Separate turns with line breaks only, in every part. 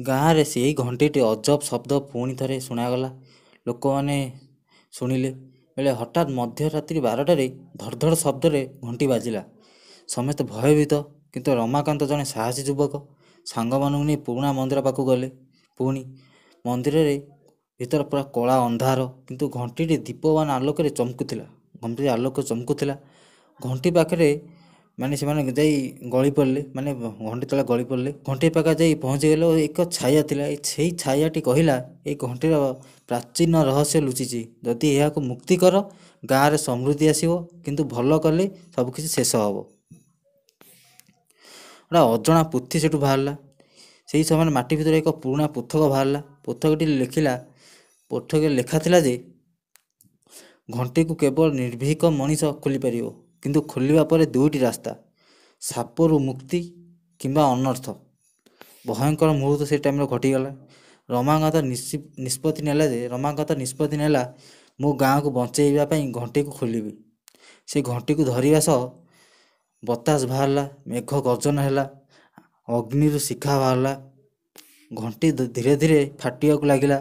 ଗାଁରେ ସେଇ ଘଣ୍ଟିଟି ଅଜବ ଶବ୍ଦ ପୁଣି ଥରେ ଶୁଣାଗଲା। ଲୋକମାନେ ଶୁଣିଲେ ବେଳେ ହଠାତ୍ ମଧ୍ୟରାତ୍ରି 12ଟାରେ ଧଡ଼ଧଡ଼ ଶବ୍ଦରେ ଘଣ୍ଟି ବାଜିଲା। ସମସ୍ତେ ଭୟଭୀତ, କିନ୍ତୁ ରମାକାନ୍ତ ଜଣେ ସାହସୀ ଯୁବକ ସାଙ୍ଗମାନଙ୍କୁ ନେଇ ପୁରୁଣା ମନ୍ଦିର ପାଖକୁ ଗଲେ। ପୁଣି ମନ୍ଦିରରେ ଭିତର ପୁରା କଳା ଅନ୍ଧାର, କିନ୍ତୁ ଘଣ୍ଟିଟି ଦୀପବାନ ଆଲୋକରେ ଚମକୁଥିଲା। ଘଣ୍ଟି ଆଲୋକ ଚମକୁଥିଲା। ଘଣ୍ଟି ପାଖରେ ସେମାନେ ଯାଇ ଗଳି ପଡ଼ିଲେ, ଘଣ୍ଟି ତଳେ ଗଳି ପଡ଼ିଲେ। ଘଣ୍ଟି ପାଖରେ ଯାଇ ପହଞ୍ଚିଗଲେ ଓ ଏକ ଛାୟା ଥିଲା। ସେଇ ଛାୟାଟି କହିଲା, ଏଇ ଘଣ୍ଟିର ପ୍ରାଚୀନ ରହସ୍ୟ ଲୁଚିଛି। ଯଦି ଏହାକୁ ମୁକ୍ତି କର, ଗାଁରେ ସମୃଦ୍ଧି ଆସିବ, କିନ୍ତୁ ଭଲ କଲେ ସବୁକିଛି ଶେଷ ହେବ। ଗୋଟେ ଅଜଣା ପୋଥି ସେଠୁ ବାହାରିଲା। ସେହି ସମୟରେ ମାଟି ଭିତରେ ଏକ ପୁରୁଣା ପୁସ୍ତକ ବାହାରିଲା। ପୁସ୍ତକରେ ଲେଖା ଥିଲା ଯେ ଘଣ୍ଟିକୁ କେବଳ ନିର୍ଭୀକ ମଣିଷ ଖୋଲିପାରିବ, କିନ୍ତୁ ଖୋଲିବା ପରେ ଦୁଇଟି ରାସ୍ତା, ସାପରୁ ମୁକ୍ତି କିମ୍ବା ଅନର୍ଥ। ଭୟଙ୍କର ମୁହୂର୍ତ୍ତ ସେ ଟାଇମ୍ରେ ଘଟିଗଲା। ରମାକାନ୍ତ ନିଷ୍ପତ୍ତି ନେଲା, ମୁଁ ଗାଁକୁ ବଞ୍ଚାଇବା ପାଇଁ ଘଣ୍ଟିକୁ ଖୋଲିବି। ସେ ଘଣ୍ଟିକୁ ଧରିବା ସହ ବତାସ ବାହାରିଲା, ମେଘ ଗର୍ଜନ ହେଲା, ଅଗ୍ନିରୁ ଶିଖା ବାହାରିଲା। ଘଣ୍ଟି ଧୀରେ ଧୀରେ ଫାଟିବାକୁ ଲାଗିଲା।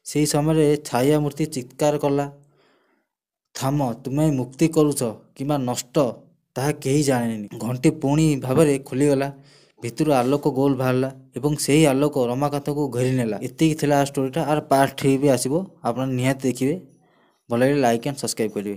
ସେହି ସମୟରେ ଛାୟା ମୂର୍ତ୍ତି ଚିତ୍କାର କଲା, ଥାମ, ତୁମେ ମୁକ୍ତି କରୁଛ କିମ୍ବା ନଷ୍ଟ, ତାହା କେହି ଜାଣେନି। ଘଣ୍ଟି ପୁଣି ଭାବରେ ଖୋଲିଗଲା। ଭିତରୁ ଆଲୋକ ଗୋଲ ବାହାରିଲା ଏବଂ ସେହି ଆଲୋକ ରମାକାନ୍ତକୁ ଘେରି ନେଲା। ଏତିକି ଥିଲା ଷ୍ଟୋରିଟା। ଆର ପାର୍ଟ 3 ବି ଆସିବ, ଆପଣ ନିହାତି ଦେଖିବେ। ଭଲ ଲାଗିଲେ ଲାଇକ୍ ଆଣ୍ଡ ସବସ୍କ୍ରାଇବ୍ କରିବେ।